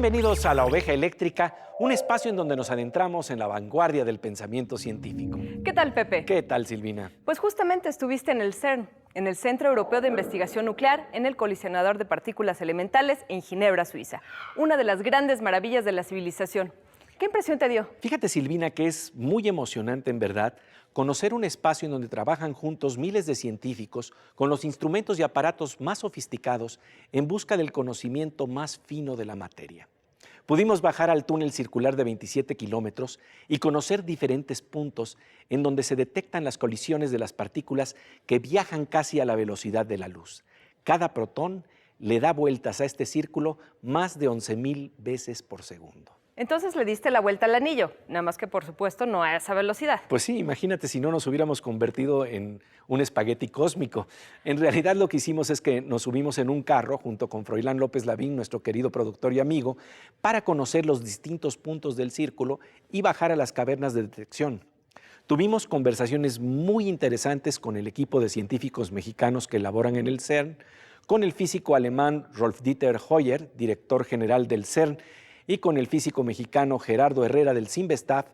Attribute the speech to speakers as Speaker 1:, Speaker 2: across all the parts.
Speaker 1: Bienvenidos a La Oveja Eléctrica, un espacio en donde nos adentramos en la vanguardia del pensamiento científico.
Speaker 2: ¿Qué tal, Pepe?
Speaker 1: ¿Qué tal, Silvina?
Speaker 2: Pues justamente estuviste en el CERN, en el Centro Europeo de Investigación Nuclear, en el colisionador de partículas elementales en Ginebra, Suiza. Una de las grandes maravillas de la civilización. ¿Qué impresión te dio?
Speaker 1: Fíjate, Silvina, que es muy emocionante en verdad conocer un espacio en donde trabajan juntos miles de científicos con los instrumentos y aparatos más sofisticados en busca del conocimiento más fino de la materia. Pudimos bajar al túnel circular de 27 kilómetros y conocer diferentes puntos en donde se detectan las colisiones de las partículas que viajan casi a la velocidad de la luz. Cada protón le da vueltas a este círculo más de 11,000 veces por segundo.
Speaker 2: Entonces le diste la vuelta al anillo, nada más que por supuesto no a esa velocidad.
Speaker 1: Pues sí, imagínate si no nos hubiéramos convertido en un espagueti cósmico. En realidad lo que hicimos es que nos subimos en un carro junto con Froilán López Lavín, nuestro querido productor y amigo, para conocer los distintos puntos del círculo y bajar a las cavernas de detección. Tuvimos conversaciones muy interesantes con el equipo de científicos mexicanos que laboran en el CERN, con el físico alemán Rolf-Dieter Hoyer, director general del CERN, y con el físico mexicano Gerardo Herrera del CIMBESTAF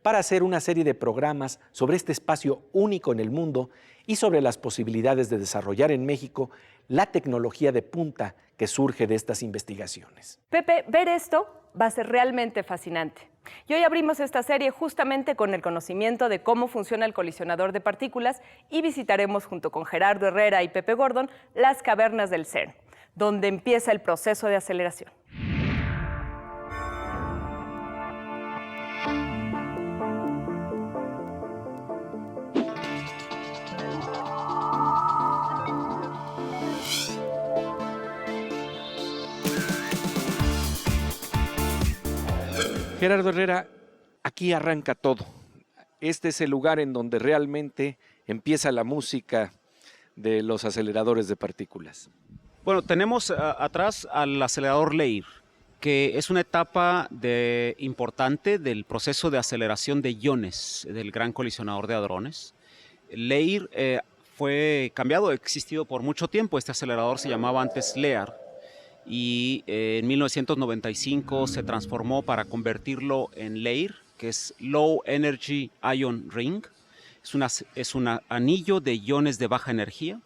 Speaker 1: para hacer una serie de programas sobre este espacio único en el mundo y sobre las posibilidades de desarrollar en México la tecnología de punta que surge de estas investigaciones.
Speaker 2: Pepe, ver esto va a ser realmente fascinante. Y hoy abrimos esta serie justamente con el conocimiento de cómo funciona el colisionador de partículas y visitaremos junto con Gerardo Herrera y Pepe Gordon las cavernas del CERN, donde empieza el proceso de aceleración.
Speaker 1: Gerardo Herrera, aquí arranca todo. Este es el lugar en donde realmente empieza la música de los aceleradores de partículas.
Speaker 3: Bueno, tenemos atrás al acelerador LEIR, que es una etapa importante del proceso de aceleración de iones del Gran Colisionador de Hadrones. LEIR fue cambiado, ha existido por mucho tiempo. Este acelerador se llamaba antes LEAR y en 1995 se transformó para convertirlo en LEIR, que es Low Energy Ion Ring. Es un anillo de iones de baja energía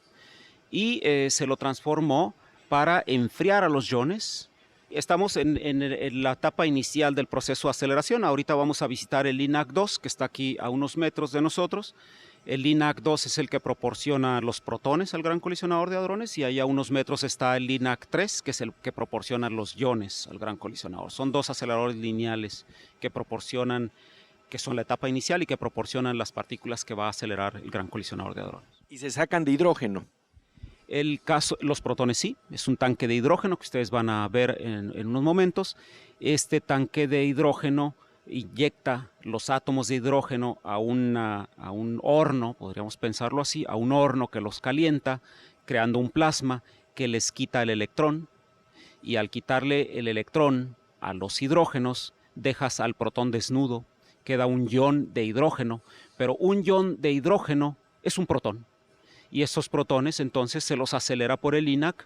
Speaker 3: y se lo transformó para enfriar a los iones. Estamos en la etapa inicial del proceso de aceleración. Ahorita vamos a visitar el LINAC-2, que está aquí a unos metros de nosotros. El LINAC-2 es el que proporciona los protones al Gran Colisionador de Hadrones y ahí a unos metros está el LINAC-3, que es el que proporciona los iones al Gran Colisionador. Son dos aceleradores lineales que proporcionan, que son la etapa inicial y que proporcionan las partículas que va a acelerar el Gran Colisionador de Hadrones.
Speaker 1: Y se sacan de hidrógeno.
Speaker 3: Los protones sí, es un tanque de hidrógeno que ustedes van a ver en unos momentos. Este tanque de hidrógeno inyecta los átomos de hidrógeno a un horno, podríamos pensarlo así, a un horno que los calienta, creando un plasma que les quita el electrón, y al quitarle el electrón a los hidrógenos, dejas al protón desnudo, queda un ion de hidrógeno, pero un ion de hidrógeno es un protón, y esos protones entonces se los acelera por el LINAC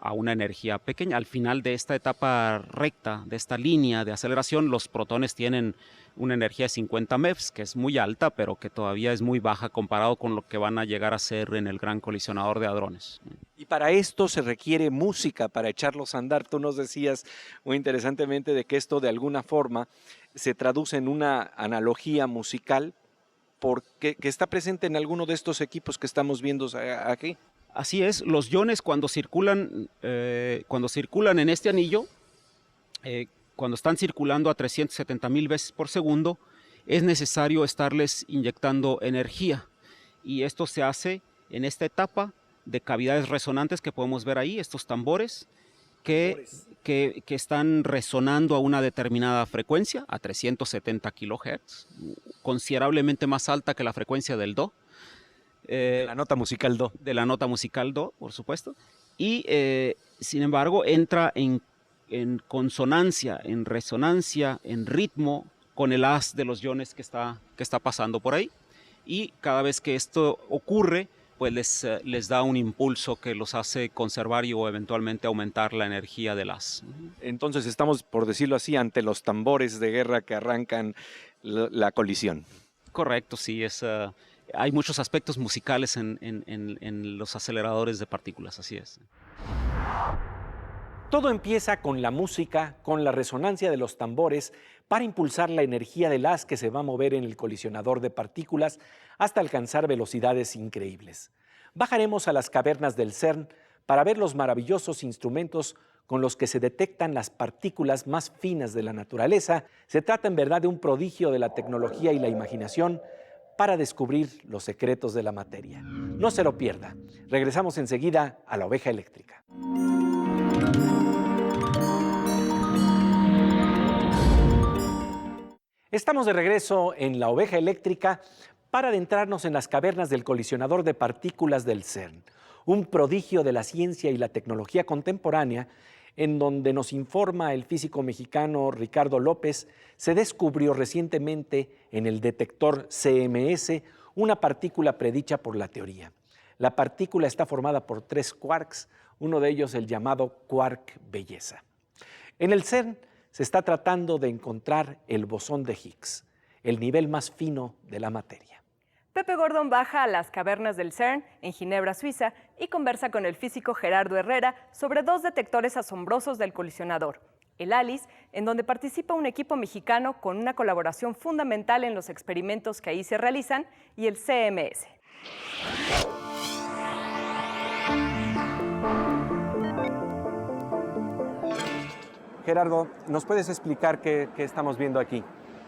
Speaker 3: a una energía pequeña. Al final de esta etapa recta, de esta línea de aceleración, los protones tienen una energía de 50 MeV, que es muy alta, pero que todavía es muy baja comparado con lo que van a llegar a ser en el Gran Colisionador de Hadrones.
Speaker 1: Y para esto se requiere música para echarlos a andar. Tú nos decías muy interesantemente de que esto de alguna forma se traduce en una analogía musical porque que está presente en alguno de estos equipos que estamos viendo aquí.
Speaker 3: Así es, los iones cuando circulan en este anillo, cuando están circulando a 370,000 veces por segundo, es necesario estarles inyectando energía. Y esto se hace en esta etapa de cavidades resonantes que podemos ver ahí, estos tambores que están resonando a una determinada frecuencia, a 370 kHz, considerablemente más alta que la frecuencia del Do.
Speaker 1: De la nota musical Do.
Speaker 3: De la nota musical Do, por supuesto. Y sin embargo entra en consonancia, en resonancia, en ritmo con el haz de los iones que está pasando por ahí. Y cada vez que esto ocurre, pues les da un impulso que los hace conservar o eventualmente aumentar la energía del haz.
Speaker 1: Entonces estamos, por decirlo así, ante los tambores de guerra que arrancan la colisión.
Speaker 3: Correcto, sí, hay muchos aspectos musicales en los aceleradores de partículas, así es.
Speaker 1: Todo empieza con la música, con la resonancia de los tambores, para impulsar la energía del haz que se va a mover en el colisionador de partículas hasta alcanzar velocidades increíbles. Bajaremos a las cavernas del CERN para ver los maravillosos instrumentos con los que se detectan las partículas más finas de la naturaleza. Se trata en verdad de un prodigio de la tecnología y la imaginación para descubrir los secretos de la materia. No se lo pierda. Regresamos enseguida a La Oveja Eléctrica. Estamos de regreso en La Oveja Eléctrica para adentrarnos en las cavernas del colisionador de partículas del CERN, un prodigio de la ciencia y la tecnología contemporánea, en donde nos informa el físico mexicano Ricardo López, se descubrió recientemente en el detector CMS una partícula predicha por la teoría. La partícula está formada por 3 quarks, uno de ellos el llamado quark belleza. En el CERN se está tratando de encontrar el bosón de Higgs, el nivel más fino de la materia.
Speaker 2: Pepe Gordon baja a las cavernas del CERN en Ginebra, Suiza, y conversa con el físico Gerardo Herrera sobre 2 detectores asombrosos del colisionador. El ALICE, en donde participa un equipo mexicano con una colaboración fundamental en los experimentos que ahí se realizan, y el CMS.
Speaker 1: Gerardo, ¿nos puedes explicar qué estamos viendo aquí?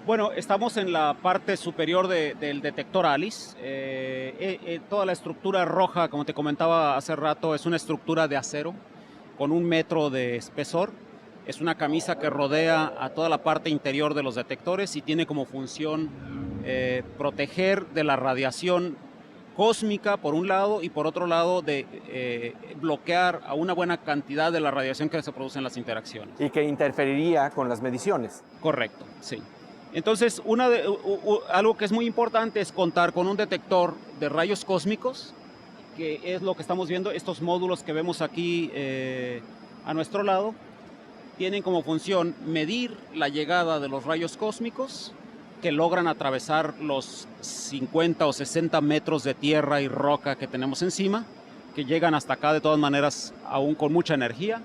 Speaker 3: Bueno, estamos en la parte superior del detector ALICE. Toda la estructura roja, como te comentaba hace rato, es una estructura de acero con 1 metro de espesor. Es una camisa que rodea a toda la parte interior de los detectores y tiene como función proteger de la radiación cósmica por un lado y por otro lado de bloquear a una buena cantidad de la radiación que se produce en las interacciones.
Speaker 1: Y que interferiría con las mediciones.
Speaker 3: Correcto, sí. Entonces, algo que es muy importante es contar con un detector de rayos cósmicos, que es lo que estamos viendo. Estos módulos que vemos aquí a nuestro lado tienen como función medir la llegada de los rayos cósmicos que logran atravesar los 50 o 60 metros de tierra y roca que tenemos encima, que llegan hasta acá de todas maneras aún con mucha energía.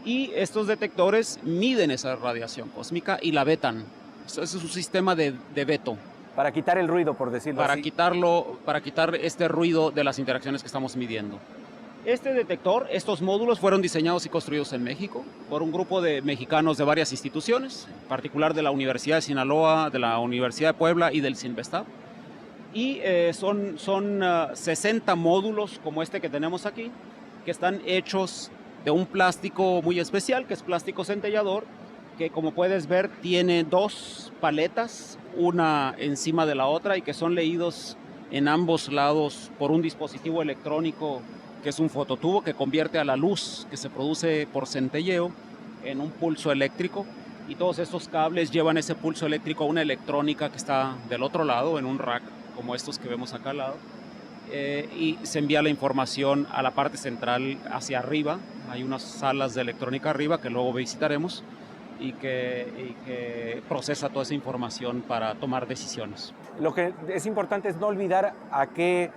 Speaker 3: Y estos detectores miden esa radiación cósmica y la vetan. Ese es un sistema de veto.
Speaker 1: Para quitar el ruido, por decirlo así.
Speaker 3: Para quitar este ruido de las interacciones que estamos midiendo. Este detector, estos módulos fueron diseñados y construidos en México por un grupo de mexicanos de varias instituciones, en particular de la Universidad de Sinaloa, de la Universidad de Puebla y del CINVESTAB. Y son 60 módulos como este que tenemos aquí, que están hechos de un plástico muy especial, que es plástico centellador, que como puedes ver tiene 2 paletas, una encima de la otra, y que son leídos en ambos lados por un dispositivo electrónico que es un fototubo que convierte a la luz que se produce por centelleo en un pulso eléctrico, y todos estos cables llevan ese pulso eléctrico a una electrónica que está del otro lado, en un rack como estos que vemos acá al lado, y se envía la información a la parte central hacia arriba. Hay unas salas de electrónica arriba que luego visitaremos y que procesa toda esa información para tomar decisiones.
Speaker 1: Lo que es importante es no olvidar a qué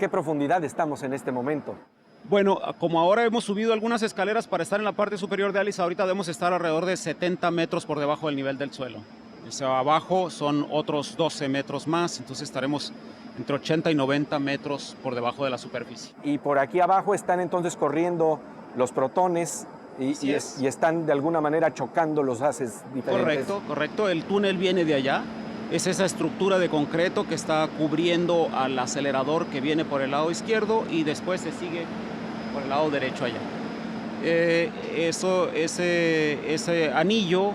Speaker 1: profundidad estamos en este momento.
Speaker 3: Bueno, como ahora hemos subido algunas escaleras para estar en la parte superior de ALICE, ahorita debemos estar alrededor de 70 metros por debajo del nivel del suelo. O sea, abajo son otros 12 metros más, entonces estaremos entre 80 y 90 metros por debajo de la superficie.
Speaker 1: Y por aquí abajo están entonces corriendo los protones y están de alguna manera chocando los haces diferentes.
Speaker 3: Correcto. El túnel viene de allá. Es esa estructura de concreto que está cubriendo al acelerador que viene por el lado izquierdo y después se sigue por el lado derecho allá. Ese anillo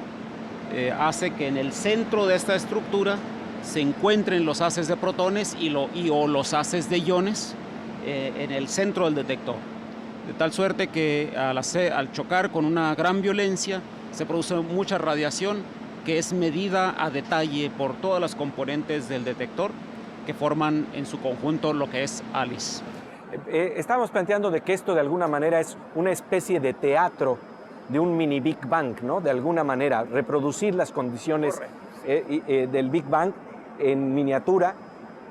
Speaker 3: hace que en el centro de esta estructura se encuentren los haces de protones o los haces de iones en el centro del detector. De tal suerte que al chocar con una gran violencia se produce mucha radiación que es medida a detalle por todas las componentes del detector que forman en su conjunto lo que es ALICE.
Speaker 1: Estábamos planteando de que esto de alguna manera es una especie de teatro de un mini Big Bang, ¿no? De alguna manera, reproducir las condiciones del Big Bang en miniatura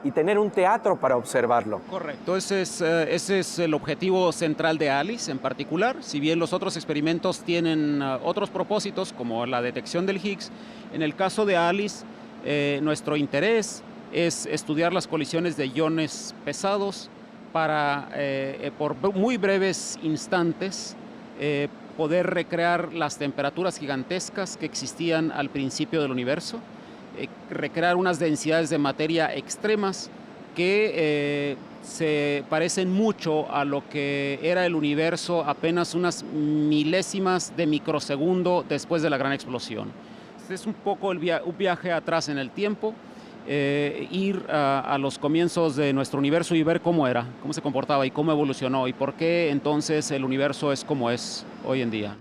Speaker 1: y tener un teatro para observarlo.
Speaker 3: Correcto, ese es el objetivo central de ALICE en particular. Si bien los otros experimentos tienen otros propósitos, como la detección del Higgs, en el caso de ALICE, nuestro interés es estudiar las colisiones de iones pesados para, por muy breves instantes, poder recrear las temperaturas gigantescas que existían al principio del universo, recrear unas densidades de materia extremas que se parecen mucho a lo que era el universo apenas unas milésimas de microsegundo después de la gran explosión. Este es un poco un viaje atrás en el tiempo, ir a los comienzos de nuestro universo y ver cómo era, cómo se comportaba y cómo evolucionó y por qué entonces el universo es como es hoy en día.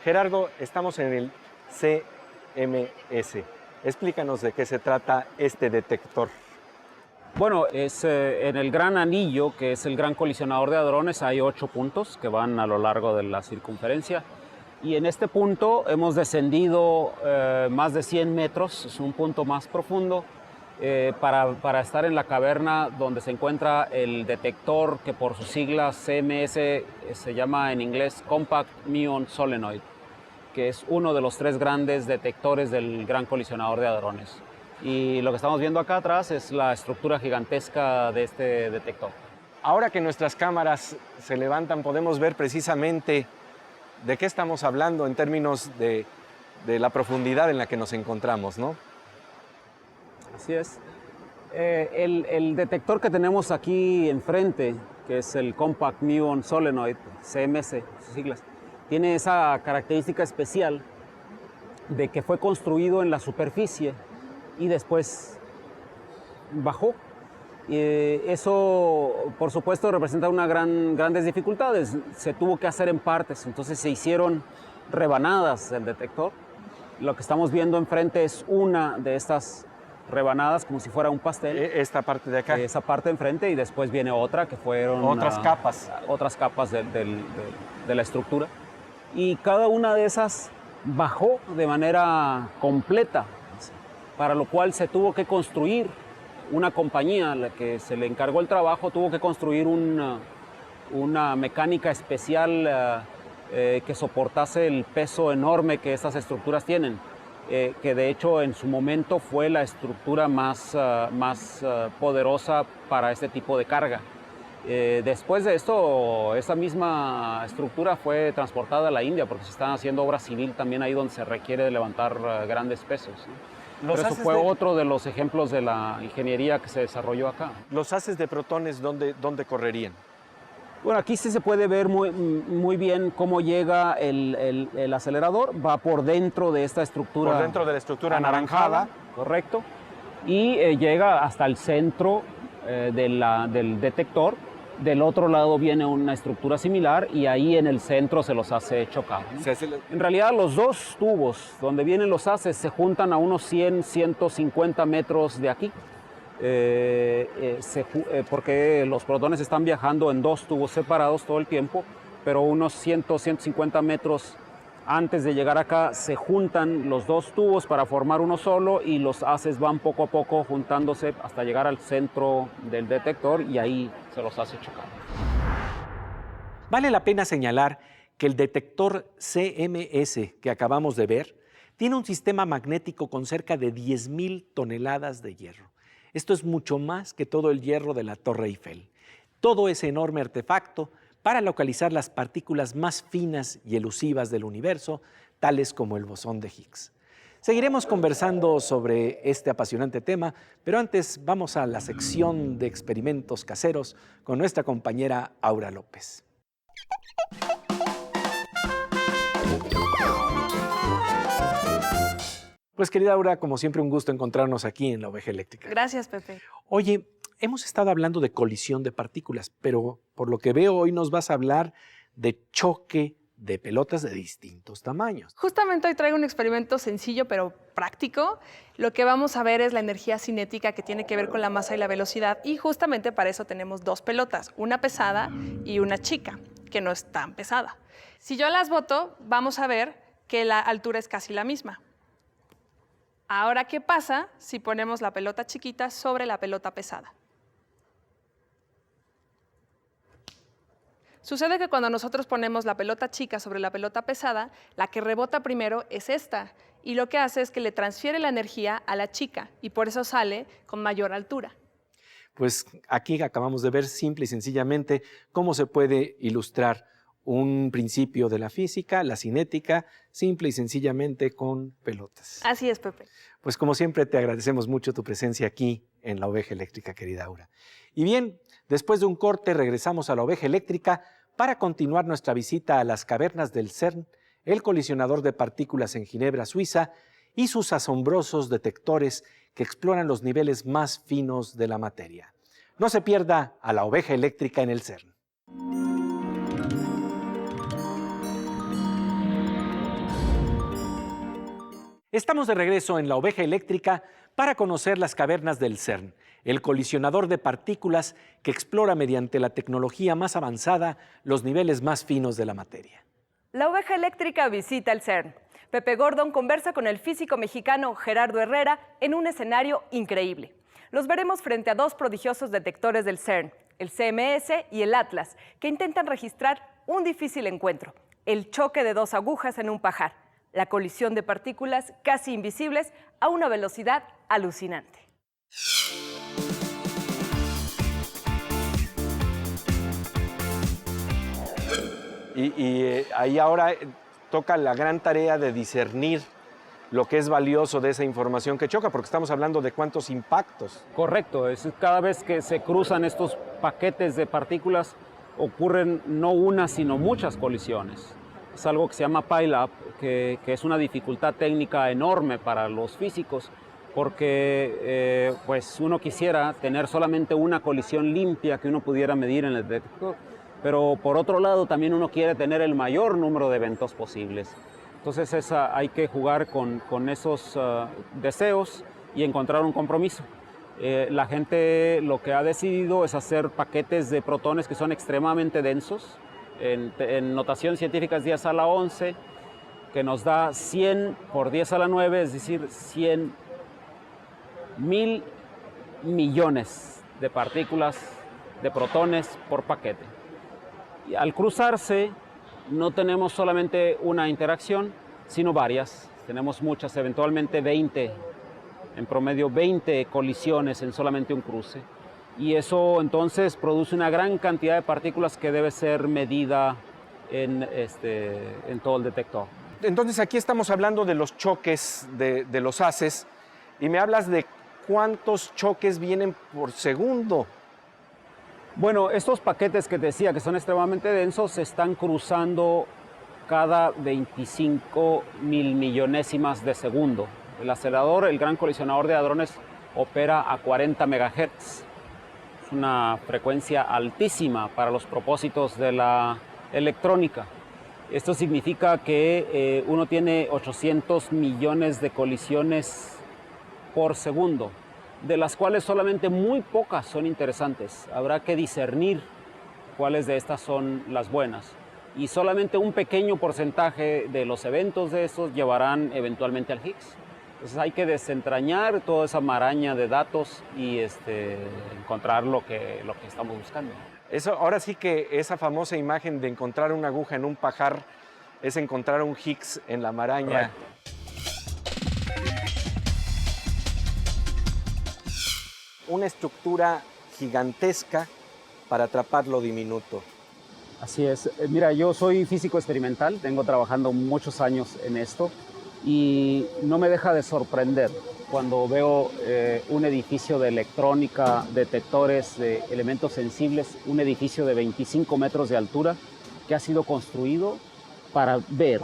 Speaker 1: Gerardo, estamos en el CMS. Explícanos de qué se trata este detector.
Speaker 3: Bueno, es en el Gran Anillo, que es el Gran Colisionador de Hadrones, hay 8 puntos que van a lo largo de la circunferencia. Y en este punto hemos descendido más de 100 metros, es un punto más profundo, para estar en la caverna donde se encuentra el detector que por sus siglas CMS se llama en inglés Compact Muon Solenoid, que es uno de los 3 grandes detectores del Gran Colisionador de Hadrones. Y lo que estamos viendo acá atrás es la estructura gigantesca de este detector.
Speaker 1: Ahora que nuestras cámaras se levantan, podemos ver precisamente de qué estamos hablando en términos de la profundidad en la que nos encontramos, ¿no?
Speaker 3: Así es. El detector que tenemos aquí enfrente, que es el Compact Muon Solenoid, CMS, sus siglas, tiene esa característica especial de que fue construido en la superficie y después bajó. Eso, por supuesto, representa grandes dificultades. Se tuvo que hacer en partes, entonces se hicieron rebanadas del detector. Lo que estamos viendo enfrente es una de estas rebanadas, como si fuera un pastel.
Speaker 1: Esta parte de acá.
Speaker 3: Esa parte enfrente, y después viene otra, que fueron
Speaker 1: otras capas.
Speaker 3: Otras capas de la estructura. Y cada una de esas bajó de manera completa, para lo cual se tuvo que construir una compañía a la que se le encargó el trabajo, tuvo que construir una mecánica especial que soportase el peso enorme que estas estructuras tienen, que de hecho en su momento fue la estructura más poderosa para este tipo de carga. Después de esto, esa misma estructura fue transportada a la India porque se están haciendo obra civil también ahí donde se requiere de levantar grandes pesos, ¿no? Pero eso fue otro de los ejemplos de la ingeniería que se desarrolló acá.
Speaker 1: ¿Los haces de protones dónde correrían?
Speaker 3: Bueno, aquí sí se puede ver muy bien cómo llega el acelerador. Va por dentro de esta estructura.
Speaker 1: Por dentro de la estructura anaranjada.
Speaker 3: Correcto. Y llega hasta el centro del detector. Del otro lado viene una estructura similar y ahí en el centro se los hace chocar, ¿no? En realidad los 2 tubos donde vienen los haces se juntan a unos 150 metros de aquí. Porque los protones están viajando en 2 tubos separados todo el tiempo, pero unos 150 metros antes de llegar acá se juntan los 2 tubos para formar uno solo y los haces van poco a poco juntándose hasta llegar al centro del detector y ahí se los hace chocar.
Speaker 1: Vale la pena señalar que el detector CMS que acabamos de ver tiene un sistema magnético con cerca de 10,000 toneladas de hierro. Esto es mucho más que todo el hierro de la Torre Eiffel. Todo ese enorme artefacto para localizar las partículas más finas y elusivas del universo, tales como el bosón de Higgs. Seguiremos conversando sobre este apasionante tema, pero antes vamos a la sección de experimentos caseros con nuestra compañera Aura López. Pues querida Aura, como siempre un gusto encontrarnos aquí en La Oveja Eléctrica.
Speaker 2: Gracias, Pepe.
Speaker 1: Oye, hemos estado hablando de colisión de partículas, pero por lo que veo hoy nos vas a hablar de choque de pelotas de distintos tamaños.
Speaker 4: Justamente hoy traigo un experimento sencillo pero práctico. Lo que vamos a ver es la energía cinética que tiene que ver con la masa y la velocidad, y justamente para eso tenemos dos pelotas, una pesada y una chica, que no es tan pesada. Si yo las boto, vamos a ver que la altura es casi la misma. Ahora, ¿qué pasa si ponemos la pelota chiquita sobre la pelota pesada? Sucede que cuando nosotros ponemos la pelota chica sobre la pelota pesada, la que rebota primero es esta, y lo que hace es que le transfiere la energía a la chica, y por eso sale con mayor altura.
Speaker 1: Pues aquí acabamos de ver simple y sencillamente cómo se puede ilustrar un principio de la física, la cinética, simple y sencillamente con pelotas.
Speaker 4: Así es, Pepe.
Speaker 1: Pues como siempre te agradecemos mucho tu presencia aquí en La Oveja Eléctrica, querida Aura. Y bien, después de un corte regresamos a La Oveja Eléctrica para continuar nuestra visita a las cavernas del CERN, el colisionador de partículas en Ginebra, Suiza, y sus asombrosos detectores que exploran los niveles más finos de la materia. No se pierda a La Oveja Eléctrica en el CERN. Estamos de regreso en La Oveja Eléctrica para conocer las cavernas del CERN, el colisionador de partículas que explora mediante la tecnología más avanzada los niveles más finos de la materia.
Speaker 2: La Oveja Eléctrica visita el CERN. Pepe Gordon conversa con el físico mexicano Gerardo Herrera en un escenario increíble. Los veremos frente a dos prodigiosos detectores del CERN, el CMS y el Atlas, que intentan registrar un difícil encuentro, el choque de dos agujas en un pajar, la colisión de partículas casi invisibles a una velocidad alucinante.
Speaker 1: Ahí ahora toca la gran tarea de discernir lo que es valioso de esa información que choca, porque estamos hablando de cuántos impactos.
Speaker 3: Correcto, es cada vez que se cruzan estos paquetes de partículas ocurren no una, sino muchas colisiones. Es algo que se llama pile-up, que es una dificultad técnica enorme para los físicos, porque pues uno quisiera tener solamente una colisión limpia que uno pudiera medir en el detector, pero por otro lado también uno quiere tener el mayor número de eventos posibles. Entonces hay que jugar con esos deseos y encontrar un compromiso. La gente lo que ha decidido es hacer paquetes de protones que son extremadamente densos. En notación científica es 10 a la 11, que nos da 100 por 10 a la 9, es decir, 100.000 millones de partículas, de protones por paquete. Y al cruzarse, no tenemos solamente una interacción, sino varias. Tenemos muchas, eventualmente 20, en promedio 20 colisiones en solamente un cruce. Y eso entonces produce una gran cantidad de partículas que debe ser medida en todo el detector.
Speaker 1: Entonces aquí estamos hablando de los choques de los haces y me hablas de cuántos choques vienen por segundo.
Speaker 3: Bueno, estos paquetes que te decía que son extremadamente densos se están cruzando cada 25.000 millonésimas de segundo. El acelerador, el gran colisionador de hadrones, opera a 40 megahertz. Es una frecuencia altísima para los propósitos de la electrónica. Esto significa que uno tiene 800 millones de colisiones por segundo, de las cuales solamente muy pocas son interesantes. Habrá que discernir cuáles de estas son las buenas. Y solamente un pequeño porcentaje de los eventos de estos llevarán eventualmente al Higgs. Entonces hay que desentrañar toda esa maraña de datos y encontrar lo que estamos buscando.
Speaker 1: Eso, ahora sí que esa famosa imagen de encontrar una aguja en un pajar es encontrar un Higgs en la maraña.
Speaker 3: Correcto.
Speaker 1: Una estructura gigantesca para atrapar lo diminuto.
Speaker 3: Así es. Mira, yo soy físico experimental, tengo trabajando muchos años en esto y no me deja de sorprender cuando veo un edificio de electrónica, detectores de elementos sensibles, un edificio de 25 metros de altura que ha sido construido para ver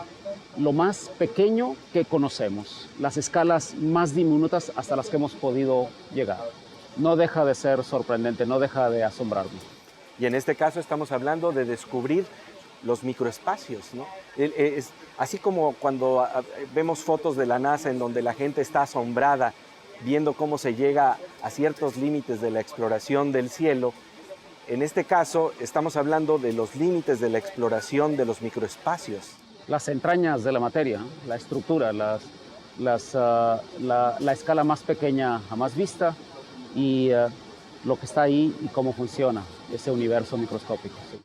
Speaker 3: lo más pequeño que conocemos, las escalas más diminutas hasta las que hemos podido llegar. No deja de ser sorprendente, no deja de asombrarme.
Speaker 1: Y en este caso estamos hablando de descubrir los microespacios, ¿no? Así como cuando vemos fotos de la NASA en donde la gente está asombrada viendo cómo se llega a ciertos límites de la exploración del cielo, en este caso estamos hablando de los límites de la exploración de los microespacios.
Speaker 3: Las entrañas de la materia, la estructura, la escala más pequeña jamás vista y lo que está ahí y cómo funciona ese universo microscópico. Sí.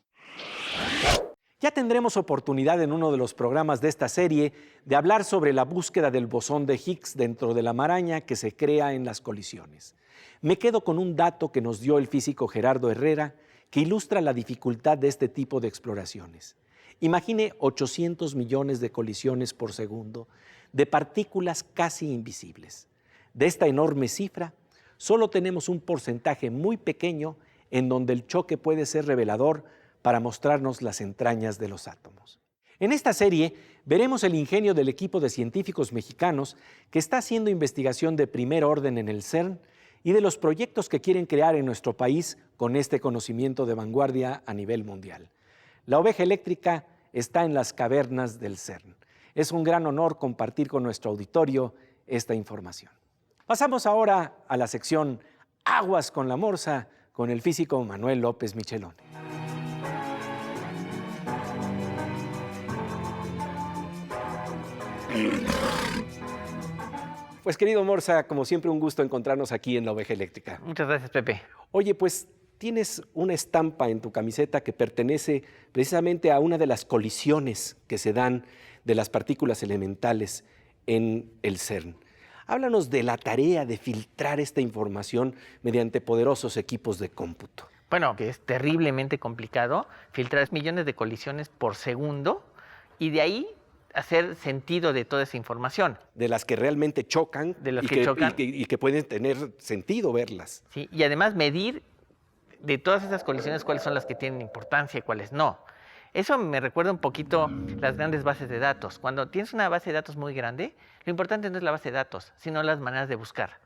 Speaker 1: Ya tendremos oportunidad en uno de los programas de esta serie de hablar sobre la búsqueda del bosón de Higgs dentro de la maraña que se crea en las colisiones. Me quedo con un dato que nos dio el físico Gerardo Herrera que ilustra la dificultad de este tipo de exploraciones. Imagine 800 millones de colisiones por segundo de partículas casi invisibles. De esta enorme cifra, solo tenemos un porcentaje muy pequeño en donde el choque puede ser revelador para mostrarnos las entrañas de los átomos. En esta serie veremos el ingenio del equipo de científicos mexicanos que está haciendo investigación de primer orden en el CERN y de los proyectos que quieren crear en nuestro país con este conocimiento de vanguardia a nivel mundial. La oveja eléctrica está en las cavernas del CERN. Es un gran honor compartir con nuestro auditorio esta información. Pasamos ahora a la sección Aguas con la Morsa con el físico Manuel López Michelone. Pues querido Morsa, como siempre un gusto encontrarnos aquí en La Oveja Eléctrica.
Speaker 5: Muchas gracias, Pepe.
Speaker 1: Oye, pues tienes una estampa en tu camiseta que pertenece precisamente a una de las colisiones que se dan de las partículas elementales en el CERN. Háblanos de la tarea de filtrar esta información mediante poderosos equipos de cómputo.
Speaker 5: Bueno, que es terriblemente complicado filtrar millones de colisiones por segundo y de ahí hacer sentido de toda esa información.
Speaker 1: De las que realmente chocan,
Speaker 5: De las que chocan.
Speaker 1: Y que pueden tener sentido verlas.
Speaker 5: ¿Sí? Y además medir de todas esas colisiones cuáles son las que tienen importancia y cuáles no. Eso me recuerda un poquito las grandes bases de datos. Cuando tienes una base de datos muy grande, lo importante no es la base de datos, sino las maneras de buscar.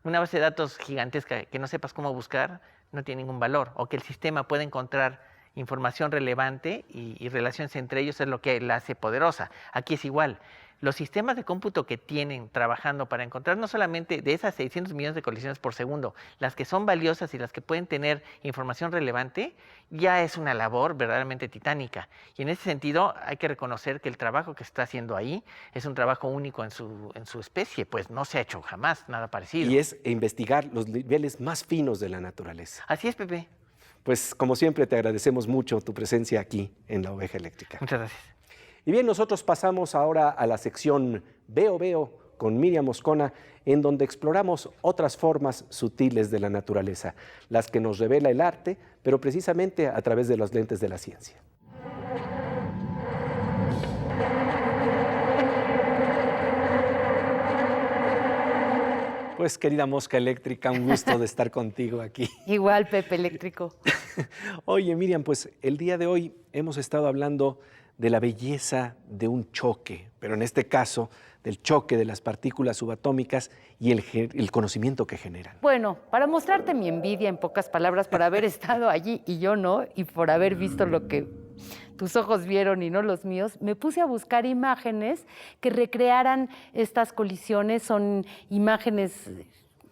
Speaker 5: Una base de datos gigantesca que no sepas cómo buscar no tiene ningún valor, o que el sistema pueda encontrar información relevante y relaciones entre ellos es lo que la hace poderosa. Aquí es igual. Los sistemas de cómputo que tienen trabajando para encontrar no solamente de esas 600 millones de colisiones por segundo, las que son valiosas y las que pueden tener información relevante, ya es una labor verdaderamente titánica. Y en ese sentido hay que reconocer que el trabajo que está haciendo ahí es un trabajo único en su especie, pues no se ha hecho jamás nada parecido.
Speaker 1: Y es investigar los niveles más finos de la naturaleza.
Speaker 5: Así es, Pepe.
Speaker 1: Pues como siempre te agradecemos mucho tu presencia aquí en La Oveja Eléctrica.
Speaker 5: Muchas gracias.
Speaker 1: Y bien, nosotros pasamos ahora a la sección Veo con Miriam Moscona, en donde exploramos otras formas sutiles de la naturaleza, las que nos revela el arte, pero precisamente a través de los lentes de la ciencia. Pues querida Mosca Eléctrica, un gusto de estar contigo aquí.
Speaker 2: Igual, Pepe Eléctrico.
Speaker 1: Oye, Miriam, pues el día de hoy hemos estado hablando de la belleza de un choque, pero en este caso del choque de las partículas subatómicas y el conocimiento que generan.
Speaker 6: Bueno, para mostrarte mi envidia en pocas palabras por haber estado allí y yo no, y por haber visto lo que tus ojos vieron y no los míos, me puse a buscar imágenes que recrearan estas colisiones. Son imágenes,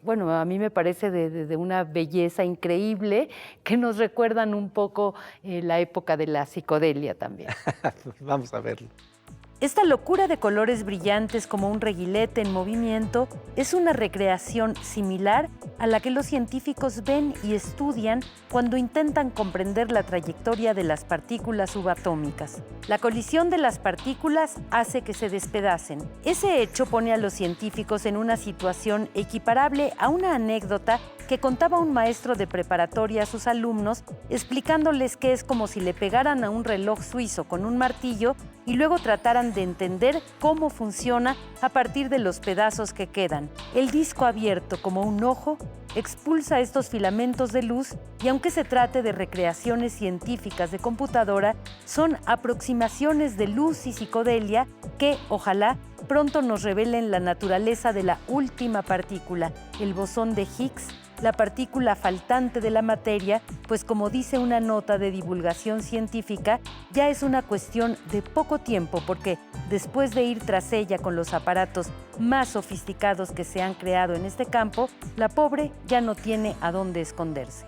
Speaker 6: bueno, a mí me parece de una belleza increíble, que nos recuerdan un poco la época de la psicodelia también.
Speaker 1: Vamos a verlo.
Speaker 6: Esta locura de colores brillantes como un reguilete en movimiento es una recreación similar a la que los científicos ven y estudian cuando intentan comprender la trayectoria de las partículas subatómicas. La colisión de las partículas hace que se despedacen. Ese hecho pone a los científicos en una situación equiparable a una anécdota que contaba un maestro de preparatoria a sus alumnos, explicándoles que es como si le pegaran a un reloj suizo con un martillo y luego trataran de entender cómo funciona a partir de los pedazos que quedan. El disco abierto como un ojo expulsa estos filamentos de luz y aunque se trate de recreaciones científicas de computadora, son aproximaciones de luz y psicodelia que, ojalá, pronto nos revelen la naturaleza de la última partícula, el bosón de Higgs, la partícula faltante de la materia, pues como dice una nota de divulgación científica, ya es una cuestión de poco tiempo, porque después de ir tras ella con los aparatos más sofisticados que se han creado en este campo, la pobre ya no tiene a dónde esconderse.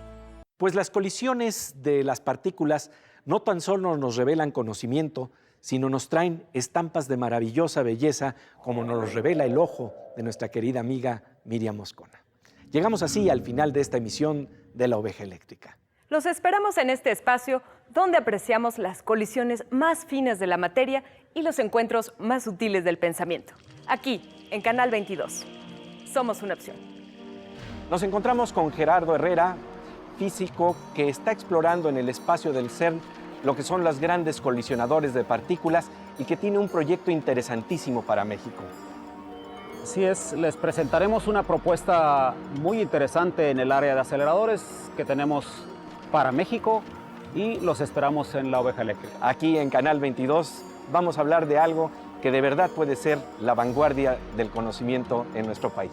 Speaker 1: Pues las colisiones de las partículas no tan solo nos revelan conocimiento, sino nos traen estampas de maravillosa belleza, como nos los revela el ojo de nuestra querida amiga Miriam Moscona. Llegamos así al final de esta emisión de La Oveja Eléctrica.
Speaker 2: Los esperamos en este espacio donde apreciamos las colisiones más finas de la materia y los encuentros más sutiles del pensamiento. Aquí, en Canal 22. Somos una opción.
Speaker 1: Nos encontramos con Gerardo Herrera, físico que está explorando en el espacio del CERN lo que son los grandes colisionadores de partículas y que tiene un proyecto interesantísimo para México.
Speaker 7: Así es, les presentaremos una propuesta muy interesante en el área de aceleradores que tenemos para México y los esperamos en La Oveja Eléctrica.
Speaker 1: Aquí en Canal 22 vamos a hablar de algo que de verdad puede ser la vanguardia del conocimiento en nuestro país.